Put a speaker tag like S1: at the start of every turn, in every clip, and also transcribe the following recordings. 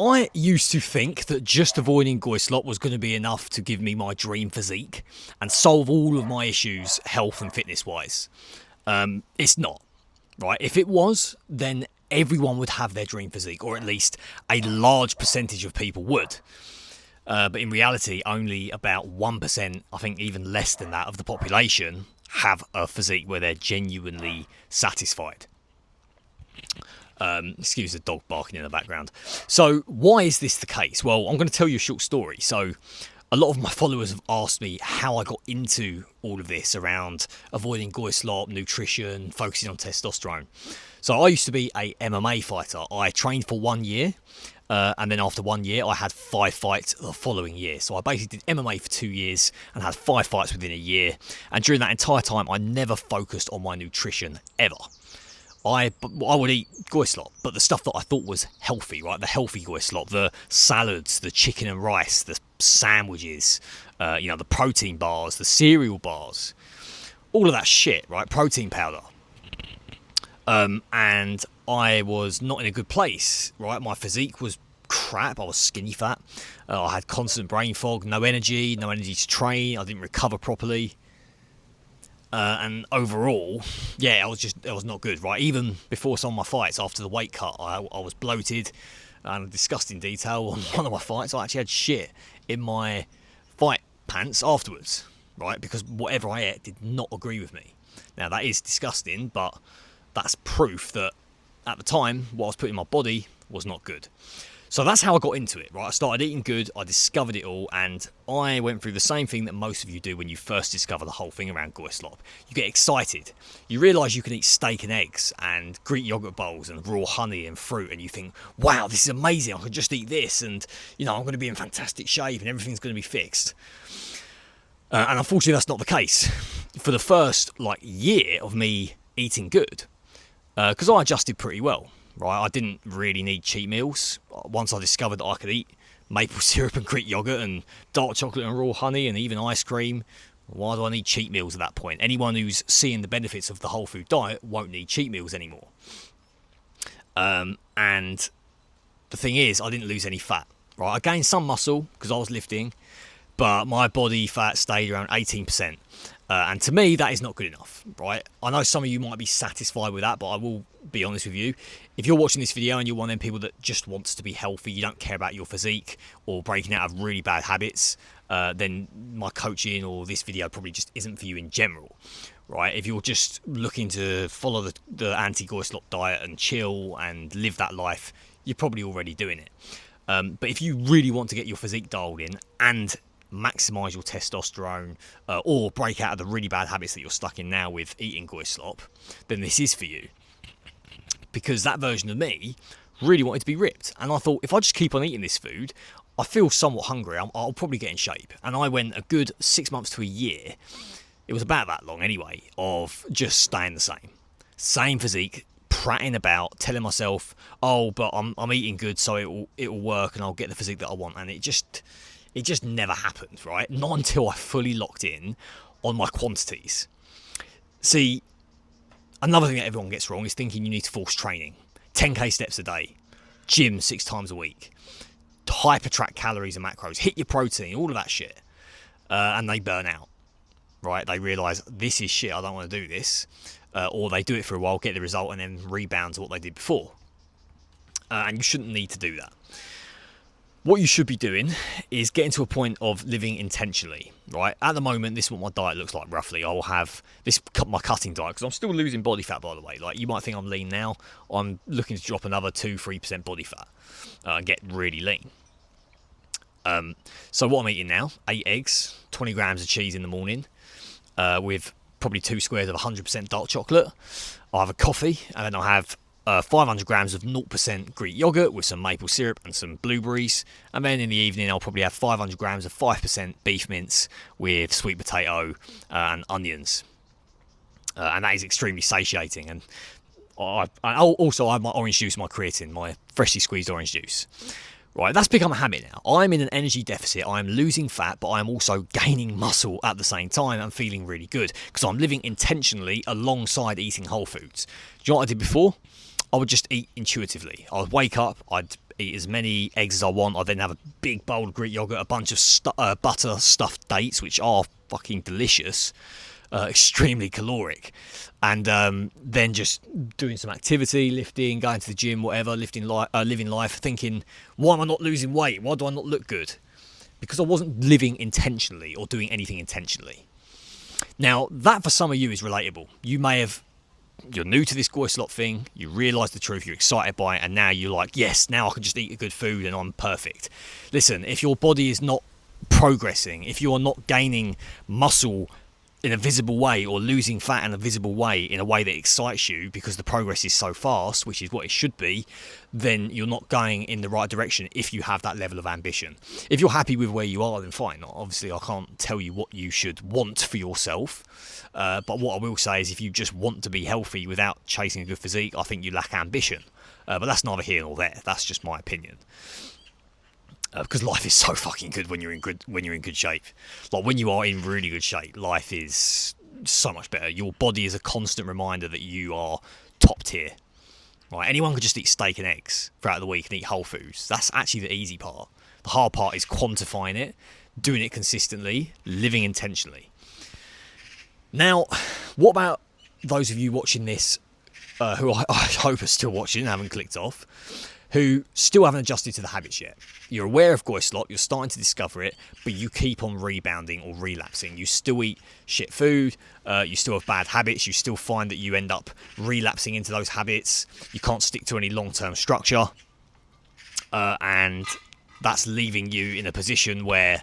S1: I used to think that just avoiding G0ySlop was going to be enough to give me my dream physique and solve all of my issues health and fitness wise. It's not, right? If it was, then everyone would have their dream physique, or at least a large percentage of people would. But in reality, only about 1%, I think even less than that, of the population have a physique where they're genuinely satisfied. Excuse the dog barking in the background. So why is this the case? Well, I'm going to tell you a short story. So a lot of my followers have asked me how I got into all of this around avoiding G0ySlop, nutrition, focusing on testosterone. So I used to be a MMA fighter. I trained for 1 year. And then after 1 year, I had 5 fights the following year. So I basically did MMA for 2 years and had 5 fights within a year. And during that entire time, I never focused on my nutrition ever. I would eat G0ySlop, but the stuff that I thought was healthy, right? The healthy G0ySlop, the salads, the chicken and rice, the sandwiches, the protein bars, the cereal bars, all of that shit, right? Protein powder. And I was not in a good place, right? My physique was crap. I was skinny fat. I had constant brain fog, no energy to train. I didn't recover properly. And overall, I was not good, right? Even before some of my fights, after the weight cut, I was bloated and discussed in detail on one of my fights. I actually had shit in my fight pants afterwards, right? Because whatever I ate did not agree with me. Now, that is disgusting, but that's proof that at the time, what I was putting in my body was not good. So that's how I got into it, right? I started eating good, I discovered it all, and I went through the same thing that most of you do when you first discover the whole thing around G0ySlop. You get excited. You realise you can eat steak and eggs and Greek yogurt bowls and raw honey and fruit, and you think, wow, this is amazing, I could just eat this, and I'm going to be in fantastic shape and everything's going to be fixed. And unfortunately, that's not the case. For the first year of me eating good, because I adjusted pretty well. Right, I didn't really need cheat meals. Once I discovered that I could eat maple syrup and Greek yogurt and dark chocolate and raw honey and even ice cream, why do I need cheat meals at that point? Anyone who's seeing the benefits of the whole food diet won't need cheat meals anymore. And the thing is, I didn't lose any fat. Right, I gained some muscle because I was lifting, but my body fat stayed around 18%. And to me, that is not good enough, right? I know some of you might be satisfied with that, but I will be honest with you. If you're watching this video and you're one of them people that just wants to be healthy, you don't care about your physique or breaking out of really bad habits, then my coaching or this video probably just isn't for you in general, right? If you're just looking to follow the anti-G0ySlop diet and chill and live that life, you're probably already doing it. But if you really want to get your physique dialed in and maximize your testosterone or break out of the really bad habits that you're stuck in now with eating G0ySlop, then this is for you. Because that version of me really wanted to be ripped, and I thought, if I just keep on eating this food, I feel somewhat hungry, I'll probably get in shape. And I went a good 6 months to a year, it was about that long anyway, of just staying the same physique, prattling about, telling myself, oh, but I'm eating good, so it'll work and I'll get the physique that I want. And it just never happened, right? Not until I fully locked in on my quantities. See, another thing that everyone gets wrong is thinking you need to force training. 10k steps a day, gym 6 times a week, hyper-track calories and macros, hit your protein, all of that shit. And they burn out, right? They realise, this is shit, I don't want to do this. Or they do it for a while, get the result, and then rebound to what they did before. And you shouldn't need to do that. What you should be doing is getting to a point of living intentionally, right? At the moment, this is what my diet looks like roughly. I will have my cutting diet, because I'm still losing body fat, by the way. You might think I'm lean now. I'm looking to drop another 2-3% body fat and get really lean. So what I'm eating now, 8 eggs, 20 grams of cheese in the morning, with probably 2 squares of 100% dark chocolate. I'll have a coffee, and then I'll have 500 grams of 0% Greek yogurt with some maple syrup and some blueberries. And then in the evening, I'll probably have 500 grams of 5% beef mince with sweet potato and onions. And that is extremely satiating. And I also have my orange juice, my creatine, my freshly squeezed orange juice. Right, that's become a habit now. I'm in an energy deficit. I'm losing fat, but I'm also gaining muscle at the same time and feeling really good because I'm living intentionally alongside eating whole foods. Do you know what I did before? I would just eat intuitively. I would wake up, I'd eat as many eggs as I want. I then have a big bowl of Greek yogurt, a bunch of butter stuffed dates, which are fucking delicious, extremely caloric, and then just doing some activity, lifting, going to the gym, whatever, living life, thinking, why am I not losing weight? Why do I not look good? Because I wasn't living intentionally or doing anything intentionally. Now, that for some of you is relatable. You're new to this G0ySlop thing, you realise the truth, you're excited by it, and now you're like, yes, now I can just eat a good food and I'm perfect. Listen, if your body is not progressing, if you are not gaining muscle in a visible way or losing fat in a visible way, in a way that excites you because the progress is so fast, which is what it should be, then you're not going in the right direction if you have that level of ambition. If you're happy with where you are, then fine. Obviously, I can't tell you what you should want for yourself, but what I will say is if you just want to be healthy without chasing a good physique, I think you lack ambition. But that's neither here nor there. That's just my opinion. Because life is so fucking good when you're in good shape. Like when you are in really good shape, life is so much better. Your body is a constant reminder that you are top tier. Right? Anyone could just eat steak and eggs throughout the week and eat whole foods. That's actually the easy part. The hard part is quantifying it, doing it consistently, living intentionally. Now, what about those of you watching this who I hope are still watching and haven't clicked off, who still haven't adjusted to the habits yet? You're aware of G0ySlop, you're starting to discover it, but you keep on rebounding or relapsing. You still eat shit food, you still have bad habits, you still find that you end up relapsing into those habits, you can't stick to any long-term structure, and that's leaving you in a position where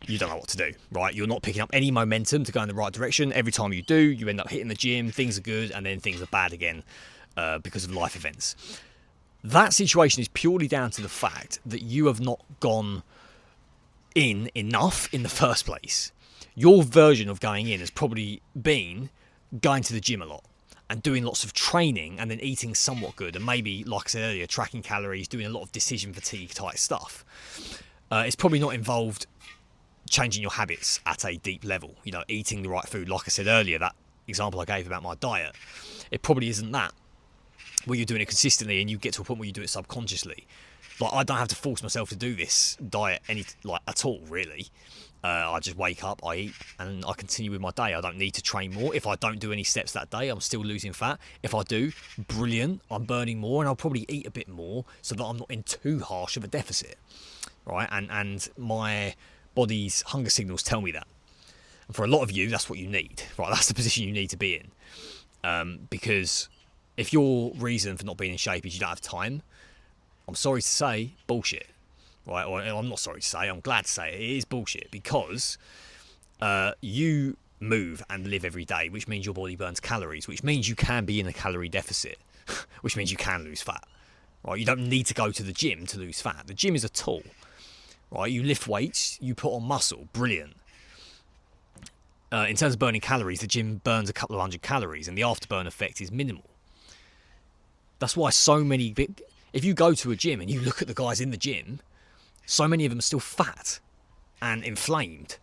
S1: you don't know what to do, right? You're not picking up any momentum to go in the right direction. Every time you do, you end up hitting the gym, things are good, and then things are bad again because of life events. That situation is purely down to the fact that you have not gone in enough in the first place. Your version of going in has probably been going to the gym a lot and doing lots of training and then eating somewhat good and maybe, like I said earlier, tracking calories, doing a lot of decision fatigue type stuff. It's probably not involved changing your habits at a deep level, eating the right food. Like I said earlier, that example I gave about my diet, it probably isn't that, where you're doing it consistently and you get to a point where you do it subconsciously. Like, I don't have to force myself to do this diet at all, really. I just wake up, I eat, and I continue with my day. I don't need to train more. If I don't do any steps that day, I'm still losing fat. If I do, brilliant, I'm burning more, and I'll probably eat a bit more so that I'm not in too harsh of a deficit, right? And my body's hunger signals tell me that. And for a lot of you, that's what you need, right? That's the position you need to be in, because if your reason for not being in shape is you don't have time, I'm sorry to say, bullshit. Right? Or I'm not sorry to say, I'm glad to say it is bullshit, because you move and live every day, which means your body burns calories, which means you can be in a calorie deficit, which means you can lose fat. Right? You don't need to go to the gym to lose fat. The gym is a tool. Right? You lift weights, you put on muscle, brilliant. In terms of burning calories, the gym burns a couple of hundred calories, and the afterburn effect is minimal. That's why so many if you go to a gym and you look at the guys in the gym, so many of them are still fat and inflamed.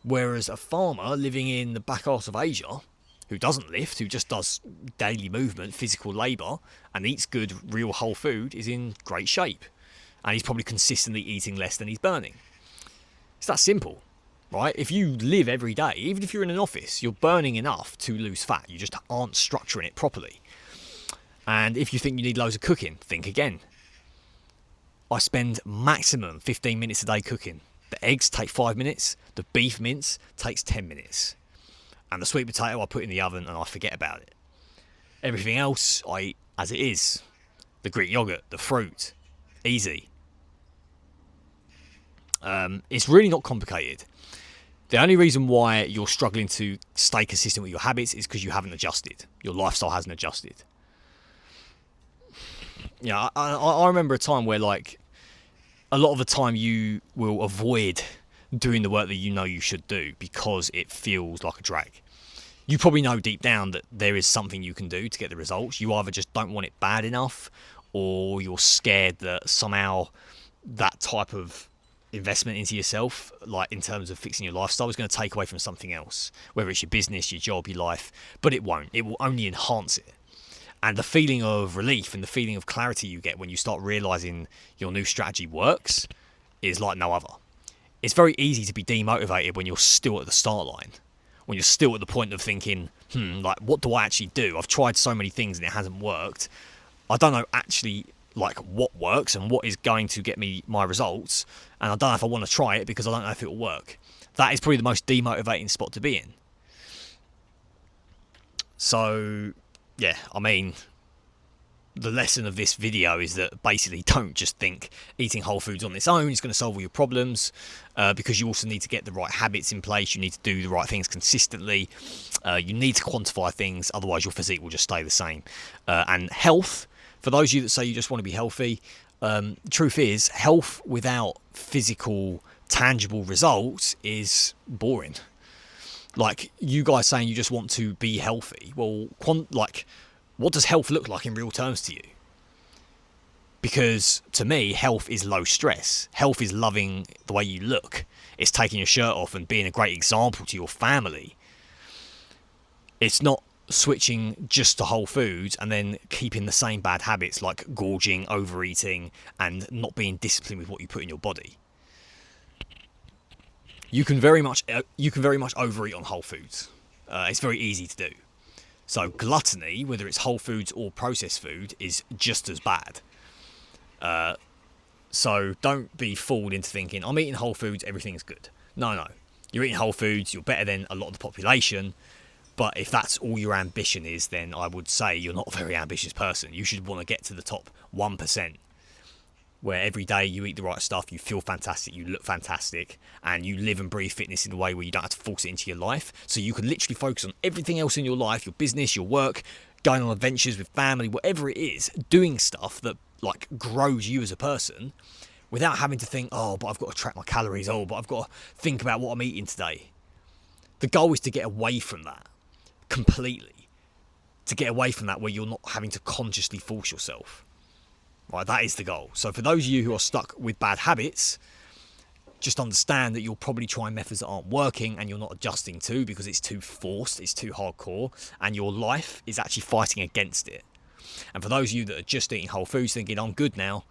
S1: Whereas a farmer living in the back arse of Asia, who doesn't lift, who just does daily movement, physical labour, and eats good, real whole food, is in great shape. And he's probably consistently eating less than he's burning. It's that simple, right? If you live every day, even if you're in an office, you're burning enough to lose fat. You just aren't structuring it properly. And if you think you need loads of cooking, think again. I spend maximum 15 minutes a day cooking. The eggs take 5 minutes. The beef mince takes 10 minutes. And the sweet potato I put in the oven and I forget about it. Everything else I eat as it is. The Greek yogurt, the fruit. Easy. It's really not complicated. The only reason why you're struggling to stay consistent with your habits is because you haven't adjusted. Your lifestyle hasn't adjusted. Yeah, I remember a time where, like, a lot of the time you will avoid doing the work that you know you should do because it feels like a drag. You probably know deep down that there is something you can do to get the results. You either just don't want it bad enough, or you're scared that somehow that type of investment into yourself, like in terms of fixing your lifestyle, is going to take away from something else, whether it's your business, your job, your life. But it won't. It will only enhance it. And the feeling of relief and the feeling of clarity you get when you start realizing your new strategy works is like no other. It's very easy to be demotivated when you're still at the start line, when you're still at the point of thinking, like, what do I actually do? I've tried so many things and it hasn't worked. I don't know actually like what works and what is going to get me my results, and I don't know if I want to try it because I don't know if it will work. That is probably the most demotivating spot to be in. So yeah, I mean, the lesson of this video is that basically don't just think eating whole foods on its own is going to solve all your problems, because you also need to get the right habits in place. You need to do the right things consistently. You need to quantify things, otherwise your physique will just stay the same. And health, for those of you that say you just want to be healthy, the truth is health without physical tangible results is boring. Like, you guys saying you just want to be healthy, well, what does health look like in real terms to you? Because to me, health is low stress. Health is loving the way you look. It's taking your shirt off and being a great example to your family. It's not switching just to whole foods and then keeping the same bad habits like gorging, overeating, and not being disciplined with what you put in your body. You can very much overeat on whole foods. It's very easy to do. So gluttony, whether it's whole foods or processed food, is just as bad. So don't be fooled into thinking, I'm eating whole foods, everything's good. No. You're eating whole foods, you're better than a lot of the population. But if that's all your ambition is, then I would say you're not a very ambitious person. You should want to get to the top 1%. Where every day you eat the right stuff, you feel fantastic, you look fantastic, and you live and breathe fitness in a way where you don't have to force it into your life. So you can literally focus on everything else in your life, your business, your work, going on adventures with family, whatever it is, doing stuff that like grows you as a person without having to think, oh, but I've got to track my calories, oh, but I've got to think about what I'm eating today. The goal is to get away from that completely. To get away from that where you're not having to consciously force yourself. Right, that is the goal. So for those of you who are stuck with bad habits, just understand that you're probably trying methods that aren't working and you're not adjusting to because it's too forced, it's too hardcore, and your life is actually fighting against it. And for those of you that are just eating whole foods thinking, I'm good now,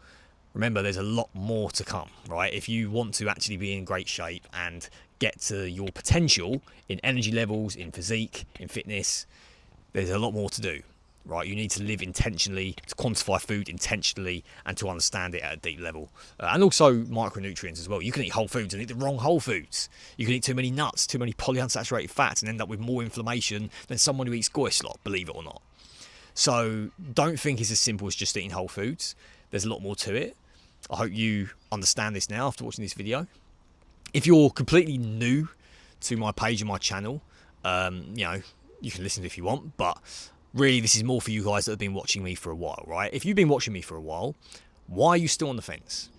S1: remember there's a lot more to come, right? If you want to actually be in great shape and get to your potential in energy levels, in physique, in fitness, there's a lot more to do. Right, you need to live intentionally, to quantify food intentionally, and to understand it at a deep level. And also micronutrients as well. You can eat whole foods and eat the wrong whole foods. You can eat too many nuts, too many polyunsaturated fats, and end up with more inflammation than someone who eats G0ySlop, believe it or not. So don't think it's as simple as just eating whole foods. There's a lot more to it. I hope you understand this now after watching this video. If you're completely new to my page and my channel, you know, you can listen if you want, but really, this is more for you guys that have been watching me for a while, right? If you've been watching me for a while, why are you still on the fence?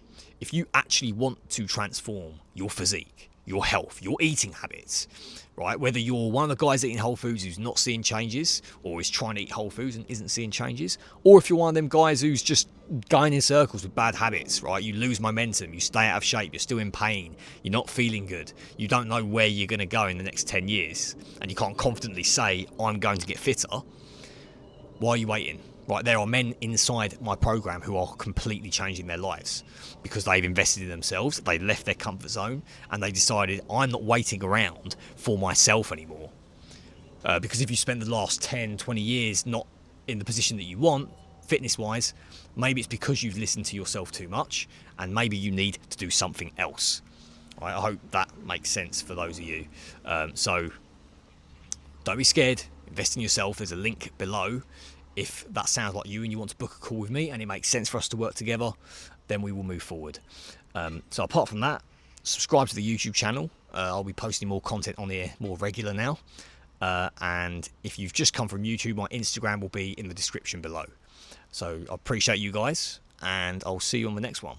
S1: If you actually want to transform your physique, your health, your eating habits, right? Whether you're one of the guys eating whole foods who's not seeing changes, or is trying to eat whole foods and isn't seeing changes, or if you're one of them guys who's just going in circles with bad habits, right? You lose momentum, you stay out of shape, you're still in pain, you're not feeling good, you don't know where you're going to go in the next 10 years, and you can't confidently say, I'm going to get fitter. Why are you waiting? Right, there are men inside my program who are completely changing their lives because they've invested in themselves, they left their comfort zone, and they decided, I'm not waiting around for myself anymore. Because if you spend the last 10, 20 years not in the position that you want, fitness-wise, maybe it's because you've listened to yourself too much, and maybe you need to do something else. Right, I hope that makes sense for those of you. So don't be scared. Invest in yourself. There's a link below. If that sounds like you and you want to book a call with me and it makes sense for us to work together, then we will move forward. So apart from that, subscribe to the YouTube channel. I'll be posting more content on here more regular now. And if you've just come from YouTube, my Instagram will be in the description below. So I appreciate you guys, and I'll see you on the next one.